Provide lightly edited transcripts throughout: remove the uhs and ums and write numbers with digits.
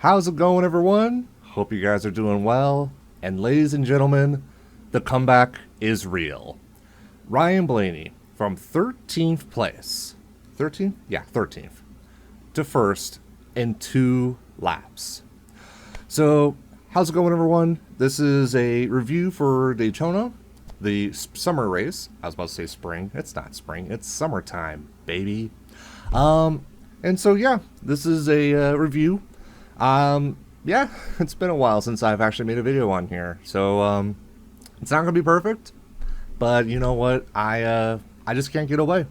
How's it going, everyone? Hope you guys are doing well. And ladies and gentlemen, the comeback is real. Ryan Blaney from 13th place, 13th? Yeah, 13th, to first in 2 laps. So, how's it going, everyone? This is a review for Daytona, the summer race. I was about to say spring. It's not spring, it's summertime, baby. And so, yeah, this is a review. Yeah, it's been a while since I've actually made a video on here, so it's not gonna be perfect, but you know what? I just can't get away.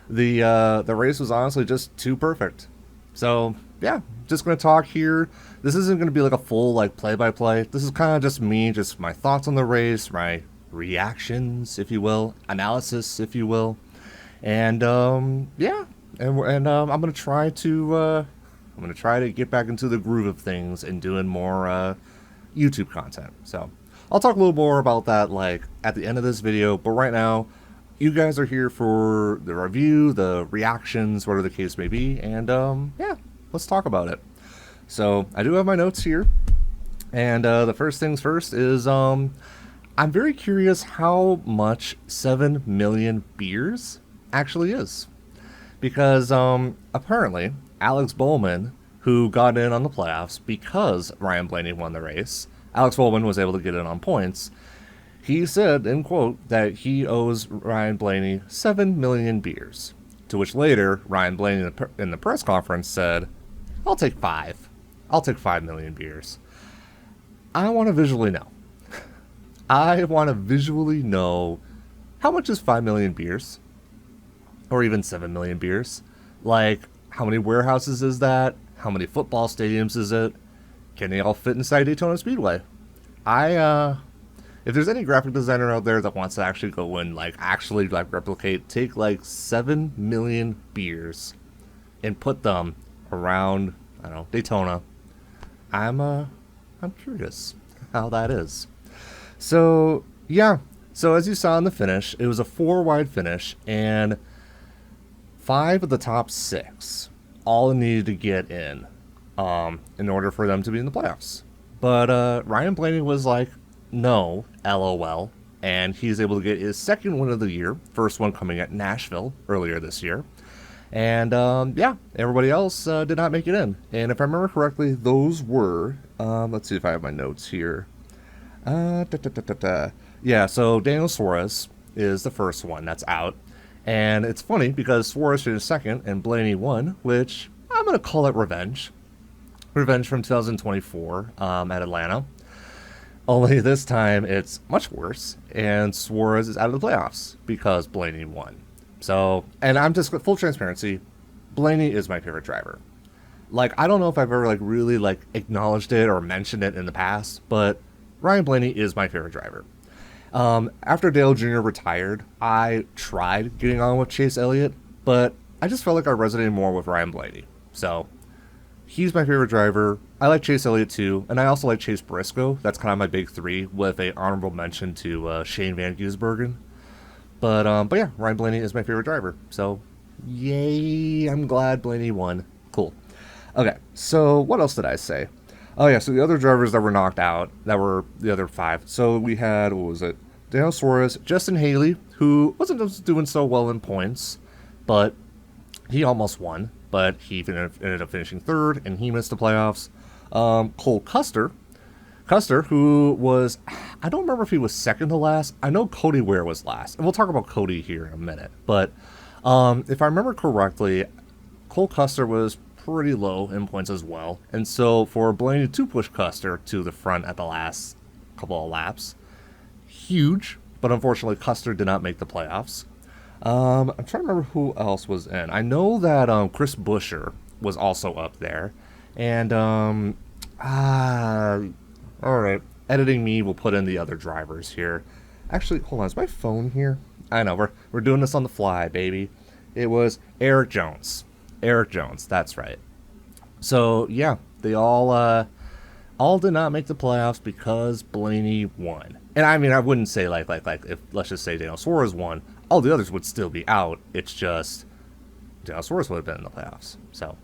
The race was honestly just too perfect. So yeah, just gonna talk here. This isn't gonna be like a full like play-by-play. This is kind of just me, just my thoughts on the race, my reactions, if you will, analysis, if you will, and yeah, and I'm gonna try to. I'm going to try to get back into the groove of things and doing more YouTube content. So I'll talk a little more about that like at the end of this video. But right now, you guys are here for the review, the reactions, whatever the case may be. And yeah, let's talk about it. So I do have my notes here. And the first things first is I'm very curious how much 7 million beers actually is. Because apparently Alex Bowman, who got in on the playoffs because Ryan Blaney won the race, Alex Bowman was able to get in on points. He said, in quote, that he owes Ryan Blaney 7 million beers. To which later, Ryan Blaney in the press conference said, I'll take 5. I'll take 5 million beers. I want to visually know. I want to visually know how much is 5 million beers? Or even 7 million beers? Like, how many warehouses is that? How many football stadiums is it? Can they all fit inside Daytona Speedway? If there's any graphic designer out there that wants to actually go and actually replicate, take 7 million beers and put them around, I don't know, Daytona, I'm curious how that is. So yeah, so as you saw in the finish, it was a 4-wide finish, and 5 of the top 6 all needed to get in order for them to be in the playoffs. But Ryan Blaney was like, no, LOL, and he's able to get his second win of the year, first one coming at Nashville earlier this year. And yeah, everybody else did not make it in. And if I remember correctly, those were, let's see if I have my notes here. Yeah, so Daniel Suarez is the first one that's out. And it's funny because Suarez finished second and Blaney won, which I'm going to call it revenge. Revenge from 2024 at Atlanta. Only this time it's much worse, and Suarez is out of the playoffs because Blaney won. So, and I'm just, full transparency, Blaney is my favorite driver. I don't know if I've ever really acknowledged it or mentioned it in the past, but Ryan Blaney is my favorite driver. After Dale Jr. retired, I tried getting on with Chase Elliott, but I just felt like I resonated more with Ryan Blaney. So, he's my favorite driver. I like Chase Elliott too, and I also like Chase Briscoe. That's kind of my big 3, with a honorable mention to Shane Van Gisbergen. But yeah, Ryan Blaney is my favorite driver. So, yay, I'm glad Blaney won. Cool. Okay, so what else did I say? Oh yeah, so the other drivers that were knocked out, that were the other 5. So we had, what was it? Daniel Suarez, Justin Haley, who wasn't doing so well in points, but he almost won. But he ended up finishing 3rd, and he missed the playoffs. Cole Custer, who was, I don't remember if he was second to last. I know Cody Ware was last, and we'll talk about Cody here in a minute. But if I remember correctly, Cole Custer was pretty low in points as well, and so for Blaney to push Custer to the front at the last couple of laps, huge. But unfortunately, Custer did not make the playoffs. I'm trying to remember who else was in. I know that Chris Buescher was also up there, and all right, editing me will put in the other drivers here. Actually, hold on, is my phone here? I know we're doing this on the fly, baby. It was Eric Jones. Eric Jones, that's right. So yeah, they all did not make the playoffs because Blaney won. And I mean, I wouldn't say if, let's just say Daniel Suarez won, all the others would still be out. It's just Daniel Suarez would have been in the playoffs. So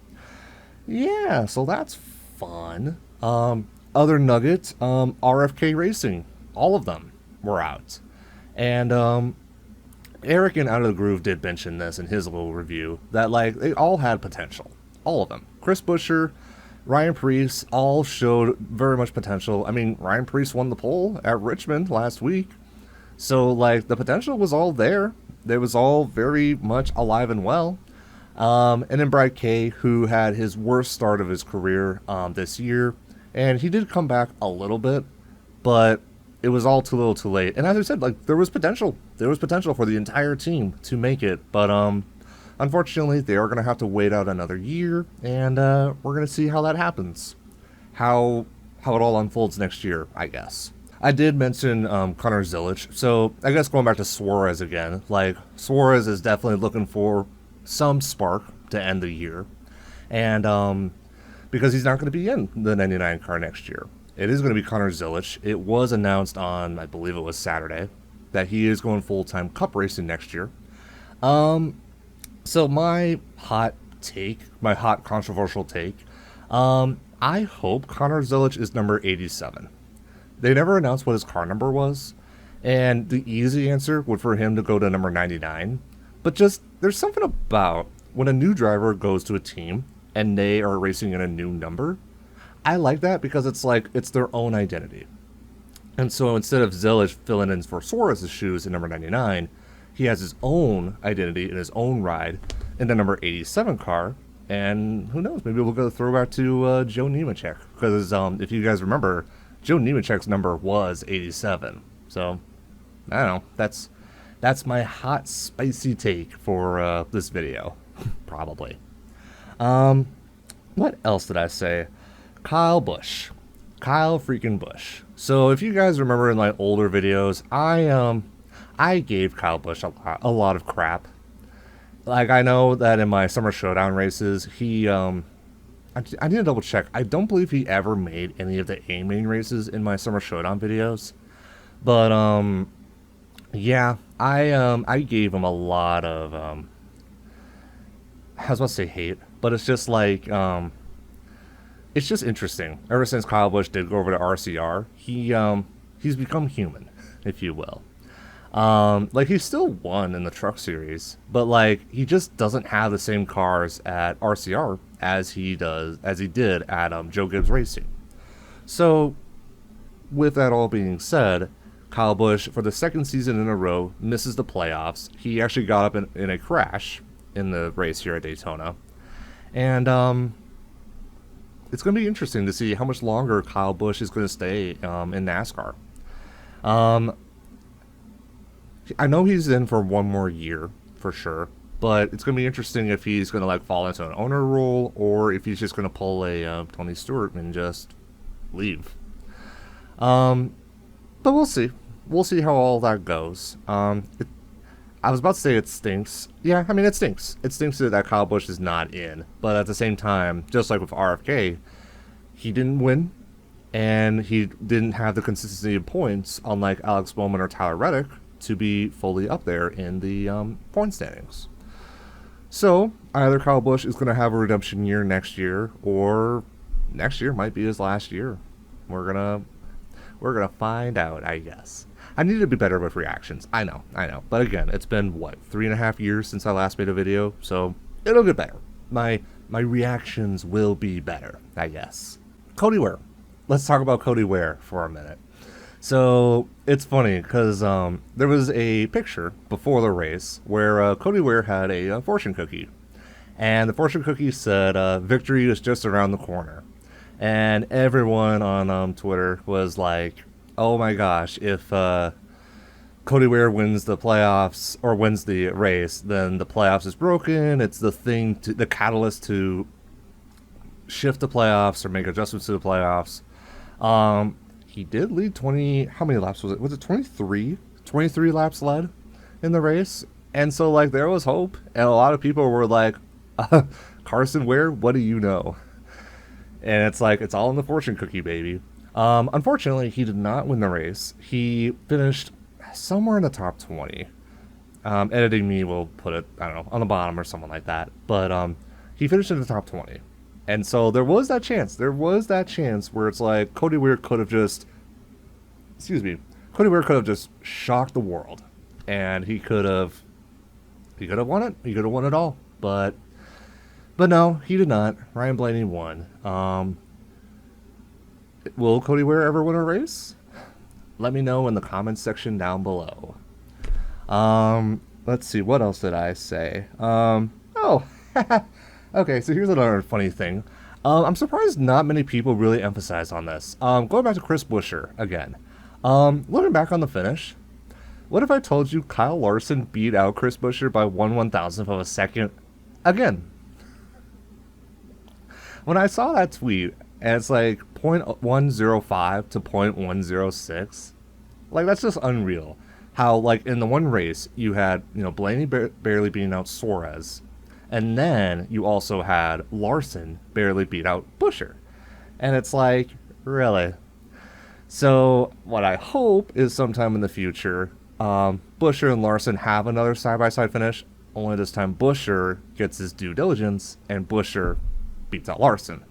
yeah, so that's fun. Other nuggets, RFK Racing, all of them were out. And Eric and Out of the Groove did mention this in his little review, that like they all had potential. All of them. Chris Buescher, Ryan Preece, all showed very much potential. I mean, Ryan Preece won the pole at Richmond last week. So like the potential was all there. It was all very much alive and well. And then Brad Kay, who had his worst start of his career this year. And he did come back a little bit, but it was all too little too late. And as I said, like there was potential. There was potential for the entire team to make it. But unfortunately, they are going to have to wait out another year. And we're going to see how that happens. How it all unfolds next year, I guess. I did mention Connor Zilic. So I guess going back to Suarez again. Like Suarez is definitely looking for some spark to end the year. And because he's not going to be in the 99 car next year. It is going to be Connor Zilic. It was announced on, I believe it was Saturday, that he is going full-time cup racing next year. So my hot take, my hot controversial take, I hope Connor Zilic is number 87. They never announced what his car number was, and the easy answer would for him to go to number 99. But just, there's something about when a new driver goes to a team and they are racing in a new number, I like that because it's like, it's their own identity. And so instead of Zilic filling in for Suarez's shoes in number 99, he has his own identity in his own ride in the number 87 car. And who knows, maybe we'll go throwback to Joe Nemechek. Because if you guys remember, Joe Nemechek's number was 87. So, I don't know, that's my hot, spicy take for this video, probably. What else did I say? Kyle Busch. Kyle freaking Busch. So if you guys remember in my older videos, I gave Kyle Busch a lot of crap. Like I know that in my Summer Showdown races, he I need to double check. I don't believe he ever made any of the A-Main races in my Summer Showdown videos. But yeah, I gave him a lot of I was about to say hate, but it's just like it's just interesting. Ever since Kyle Busch did go over to RCR, he's become human, if you will. Like he still won in the truck series, but like he just doesn't have the same cars at RCR as he did at Joe Gibbs Racing. So with that all being said, Kyle Busch for the second season in a row misses the playoffs. He actually got up in a crash in the race here at Daytona. And it's going to be interesting to see how much longer Kyle Busch is going to stay in NASCAR. I know he's in for one more year for sure, but it's going to be interesting if he's going to like fall into an owner role or if he's just going to pull a Tony Stewart and just leave. But we'll see. We'll see how all that goes. I was about to say it stinks. Yeah, I mean, it stinks. It stinks that Kyle Busch is not in. But at the same time, just like with RFK, he didn't win, and he didn't have the consistency of points, unlike Alex Bowman or Tyler Reddick, to be fully up there in the point standings. So, either Kyle Busch is going to have a redemption year next year, or next year might be his last year. We're gonna find out, I guess. I need to be better with reactions. I know. But again, it's been, 3.5 years since I last made a video, so it'll get better. My reactions will be better, I guess. Cody Ware. Let's talk about Cody Ware for a minute. So, it's funny, because there was a picture before the race where Cody Ware had a fortune cookie. And the fortune cookie said, victory is just around the corner. And everyone on Twitter was like, oh my gosh, if Cody Ware wins the playoffs or wins the race, then the playoffs is broken. It's the catalyst to shift the playoffs or make adjustments to the playoffs. He did lead how many laps was it? Was it 23? 23 laps led in the race. And so like there was hope. And a lot of people were like, Carson Ware, what do you know? And it's like, it's all in the fortune cookie, baby. Unfortunately, he did not win the race. He finished somewhere in the top 20. Editing me will put it, I don't know, on the bottom or something like that. But he finished in the top 20. And so there was that chance. There was that chance where it's like Cody Weir could have just, excuse me, Cody Weir could have just shocked the world, and he could have won it. He could have won it all. But no, he did not. Ryan Blaney won. Will Cody Weir ever win a race? Let me know in the comments section down below. Let's see, what else did I say? Oh, okay, so here's another funny thing. I'm surprised not many people really emphasize on this. Going back to Chris Buescher again. Looking back on the finish, what if I told you Kyle Larson beat out Chris Buescher by 1/1000th of a second again? When I saw that tweet, and it's like 0.105 to 0.106, like that's just unreal. How like in the one race you had Blaney barely beating out Suarez, and then you also had Larson barely beat out Buescher, and it's like really. So what I hope is sometime in the future, Buescher and Larson have another side-by-side finish. Only this time Buescher gets his due diligence and Buescher beats out Larson.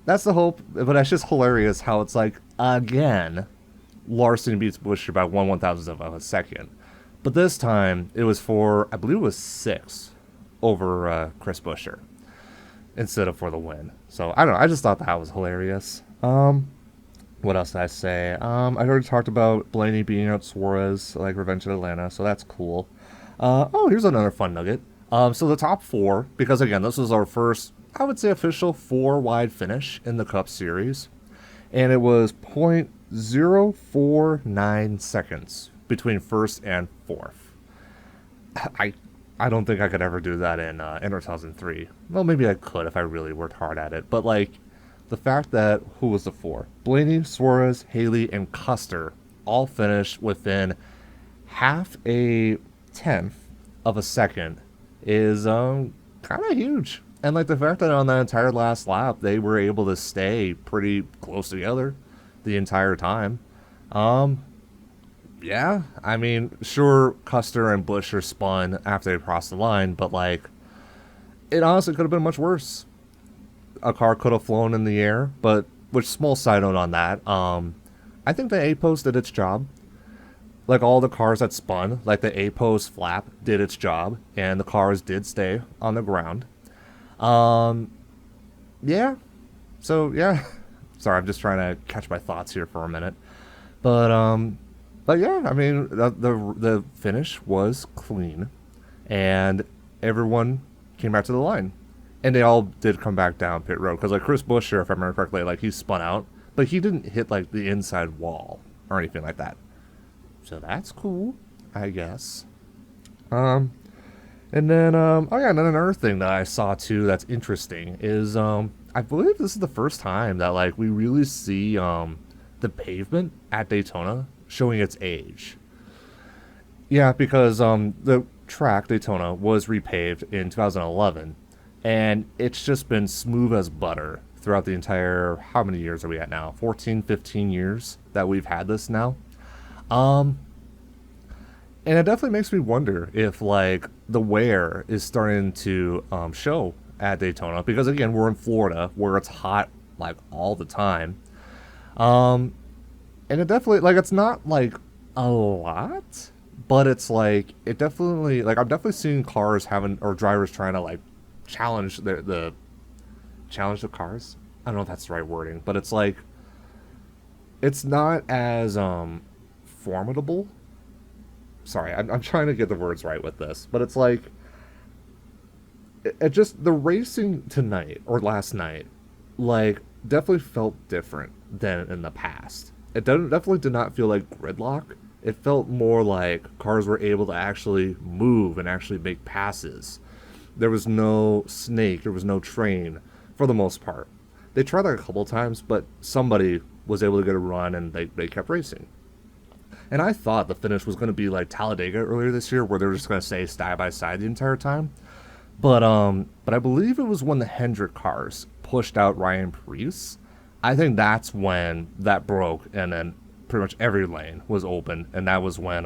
That's the hope, but that's just hilarious how it's like, again, Larson beats Buescher by 1/1000th of a second. But this time, it was for, I believe it was 6 over Chris Buescher instead of for the win. So, I don't know, I just thought that was hilarious. What else did I say? I already talked about Blaney beating out Suarez, like Revenge at Atlanta, so that's cool. Oh, here's another fun nugget. So the top 4, because again, this was our first, I would say, official 4-wide finish in the Cup Series. And it was 0.049 seconds between first and fourth. I don't think I could ever do that in 2003. Well, maybe I could if I really worked hard at it. But, like, the fact that, who was the 4? Blaney, Suarez, Haley, and Custer all finished within half a tenth of a second is kind of huge. And like the fact that on that entire last lap they were able to stay pretty close together the entire time. Yeah, I mean, sure, Custer and Buescher spun after they crossed the line, but like, it honestly could have been much worse. A car could have flown in the air, but which, small side note on that, I think the A-post did its job. Like, all the cars that spun, like the A-post flap did its job, and the cars did stay on the ground. Yeah. So, yeah. Sorry, I'm just trying to catch my thoughts here for a minute. But yeah, I mean, the finish was clean, and everyone came back to the line. And they all did come back down pit road, because like Chris Buescher, if I remember correctly, like he spun out, but he didn't hit like the inside wall or anything like that. So that's cool, I guess. And then oh yeah, and then another thing that I saw too that's interesting is I believe this is the first time that like we really see the pavement at Daytona showing its age. Yeah, because the track Daytona was repaved in 2011. And it's just been smooth as butter throughout the entire, how many years are we at now? 14, 15 years that we've had this now. And it definitely makes me wonder if, like, the wear is starting to show at Daytona. Because, again, we're in Florida, where it's hot, like, all the time. And it definitely, like, it's not, like, a lot. But it's, like, it definitely, like, I'm definitely seeing cars having, or drivers trying to, like, challenge the cars. I don't know if that's the right wording, but it's like, it's not as formidable. Sorry, I'm trying to get the words right with this, but it's like, it just, the racing tonight or last night, like, definitely felt different than in the past. It definitely did not feel like gridlock. It felt more like cars were able to actually move and actually make passes. There was no snake, there was no train, for the most part. They tried like a couple times, but somebody was able to get a run, and they kept racing. And I thought the finish was going to be like Talladega earlier this year, where they were just going to stay side by side the entire time. But I believe it was when the Hendrick cars pushed out Ryan Preece. I think that's when that broke, and then pretty much every lane was open, and that was when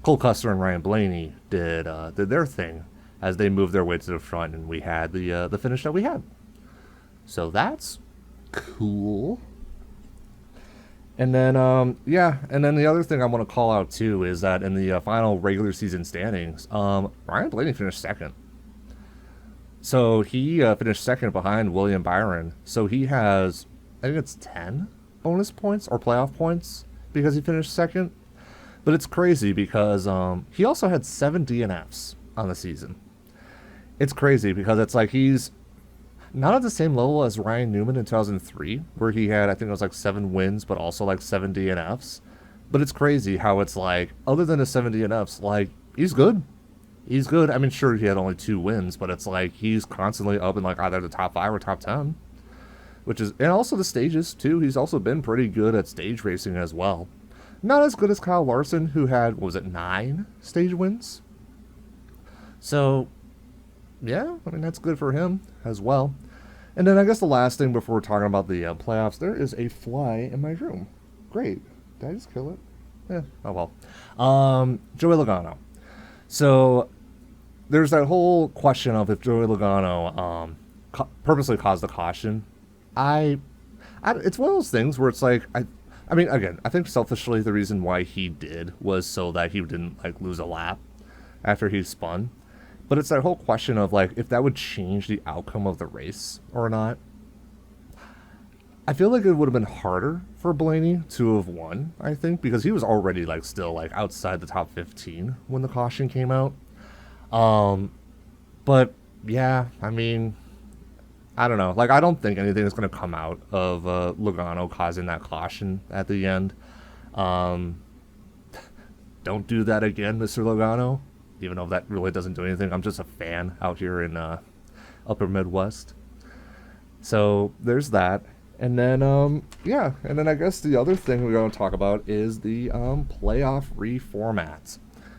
Cole Custer and Ryan Blaney did their thing as they moved their way to the front, and we had the finish that we had. So that's cool. And then, yeah, and then the other thing I want to call out too is that in the final regular season standings, Ryan Blaney finished second. So he finished second behind William Byron. So he has, I think it's 10 bonus points or playoff points because he finished second. But it's crazy because he also had 7 DNFs on the season. It's crazy because it's like he's not at the same level as Ryan Newman in 2003, where he had, I think it was like 7 wins, but also like 7 DNFs. But it's crazy how it's like, other than the 7 DNFs, like, he's good. He's good. I mean, sure, he had only 2 wins, but it's like he's constantly up in like either the top 5 or top 10. Which is, and also the stages too. He's also been pretty good at stage racing as well. Not as good as Kyle Larson, who had, what was it, 9 stage wins? So, yeah, I mean, that's good for him as well. And then I guess the last thing before we're talking about the playoffs, there is a fly in my room. Great. Did I just kill it? Yeah, oh well. Joey Logano. So, there's that whole question of if Joey Logano purposely caused the caution. It's one of those things where it's like, I mean, again, I think selfishly the reason why he did was so that he didn't like lose a lap after he spun. But it's that whole question of like if that would change the outcome of the race or not. I feel like it would have been harder for Blaney to have won, I think, because he was already like still like outside the top 15 when the caution came out. But yeah, I mean, I don't know. Like, I don't think anything is going to come out of Logano causing that caution at the end. Don't do that again, Mr. Logano. Even though that really doesn't do anything. I'm just a fan out here in Upper Midwest. So, there's that. And then, yeah. And then I guess the other thing we're going to talk about is the playoff reformat.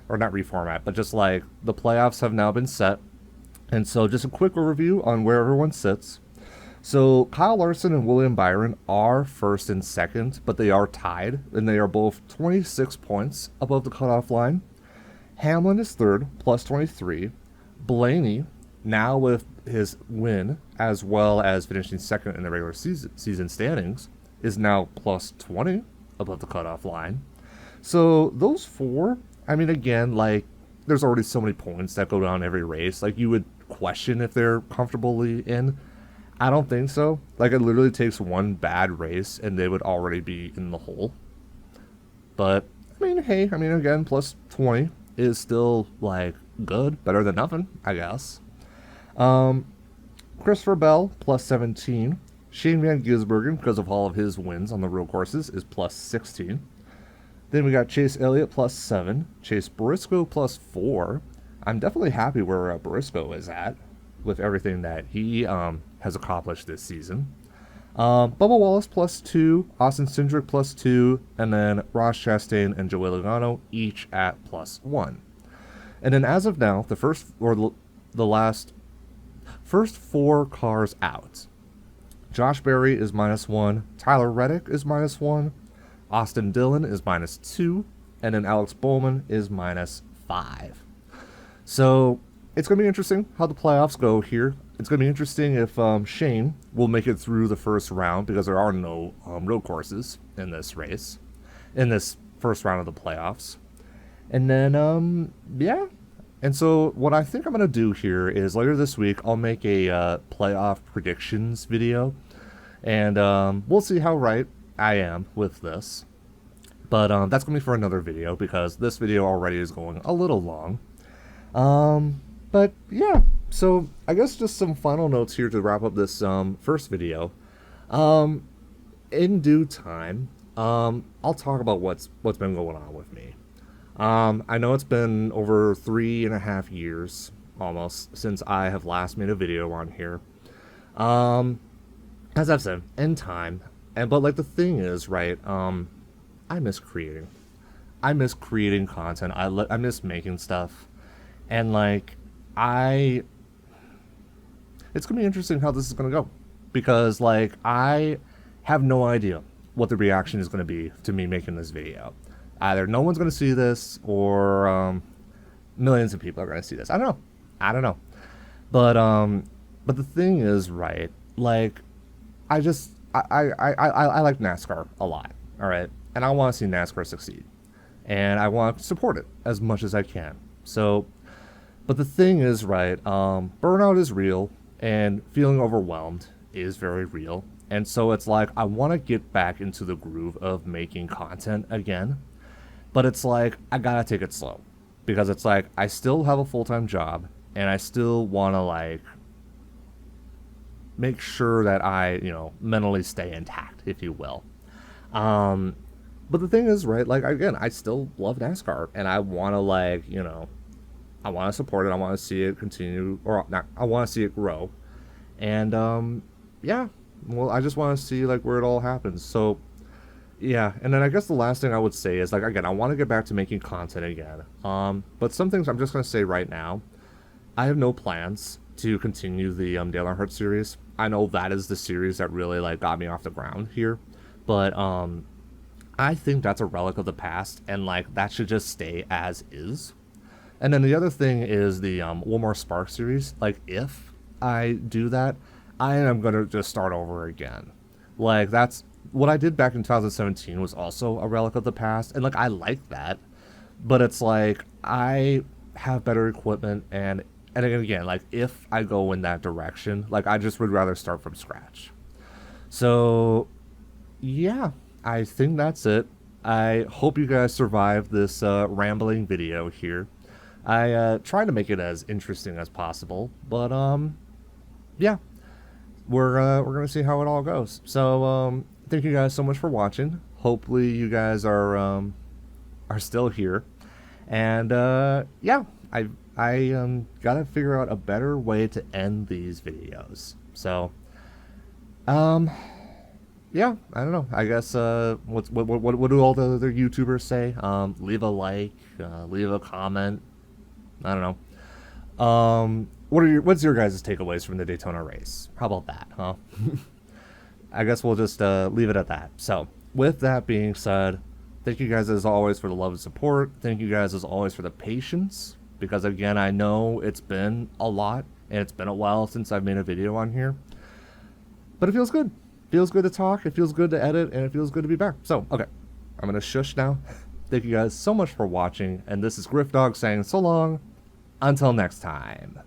Or not reformat, but just like the playoffs have now been set. And so just a quick overview on where everyone sits. So Kyle Larson and William Byron are first and second, but they are tied, and they are both 26 points above the cutoff line. Hamlin is third, plus 23. Blaney, now with his win, as well as finishing second in the regular season standings, is now plus 20 above the cutoff line. So those 4, I mean, again, like, there's already so many points that go down every race. Like, you would question if they're comfortably in. I don't think so. Like, it literally takes one bad race and they would already be in the hole. But, I mean, hey, I mean, again, plus 20 is still, like, good. Better than nothing, I guess. Christopher Bell, plus 17. Shane Van Gisbergen, because of all of his wins on the road courses, is plus 16. Then we got Chase Elliott, plus 7. Chase Briscoe, plus 4. I'm definitely happy where Briscoe is at with everything that he has accomplished this season. Bubba Wallace, plus 2. Austin Cindric, plus 2. And then Ross Chastain and Joey Logano, each at plus 1. And then as of now, the first first 4 cars out. Josh Berry is minus 1. Tyler Reddick is minus 1. Austin Dillon is minus 2. And then Alex Bowman is minus 5. So it's going to be interesting how the playoffs go here. It's going to be interesting if Shane will make it through the first round, because there are no road courses in this race, in this first round of the playoffs. And then, yeah. And so what I think I'm going to do here is later this week, I'll make a playoff predictions video. And we'll see how right I am with this. But that's going to be for another video, because this video already is going a little long. But yeah, so I guess just some final notes here to wrap up this first video. In due time, I'll talk about what's been going on with me. I know it's been over 3.5 years almost since I have last made a video on here. As I've said, in time, but like the thing is, right? I miss creating. I miss creating content. I miss making stuff. And, like, it's going to be interesting how this is going to go. Because, like, I have no idea what the reaction is going to be to me making this video. Either no one's going to see this, or millions of people are going to see this. I don't know. But the thing is, right, like, I just I like NASCAR a lot. All right, and I want to see NASCAR succeed, and I want to support it as much as I can. So, but the thing is, right? Burnout is real, and feeling overwhelmed is very real. And so it's like I want to get back into the groove of making content again, but it's like I gotta take it slow because it's like I still have a full-time job and I still want to like make sure that I, mentally stay intact, if you will. Um, but the thing is, right, like, again, I still love NASCAR and I want to, like, I want to support it. I want to see it continue, or not, I want to see it grow. And, yeah, well, I just want to see, like, where it all happens. So, yeah, and then I guess the last thing I would say is, like, again, I want to get back to making content again. But some things I'm just going to say right now, I have no plans to continue the Dale Earnhardt series. I know that is the series that really like got me off the ground here, but I think that's a relic of the past, and like that should just stay as is. And then the other thing is the One More Spark series. Like if I do that, I am gonna just start over again. Like that's what I did back in 2017 was also a relic of the past, and like I like that, but it's like I have better equipment and again, like if I go in that direction, like I just would rather start from scratch. So yeah, I think that's it. I hope you guys survived this rambling video here. I try to make it as interesting as possible, but yeah, we're gonna see how it all goes. So thank you guys so much for watching. Hopefully you guys are still here, and yeah, I gotta figure out a better way to end these videos. So yeah, I don't know. I guess what do all the other YouTubers say? Leave a like, leave a comment. I don't know. What's your guys' takeaways from the Daytona race? How about that, huh? I guess we'll just leave it at that. So, with that being said, thank you guys as always for the love and support. Thank you guys as always for the patience, because again, I know it's been a lot and it's been a while since I've made a video on here, but it feels good. It feels good to talk. It feels good to edit, and it feels good to be back. So, okay, I'm gonna shush now. Thank you guys so much for watching, and this is Griff Dog saying so long. Until next time.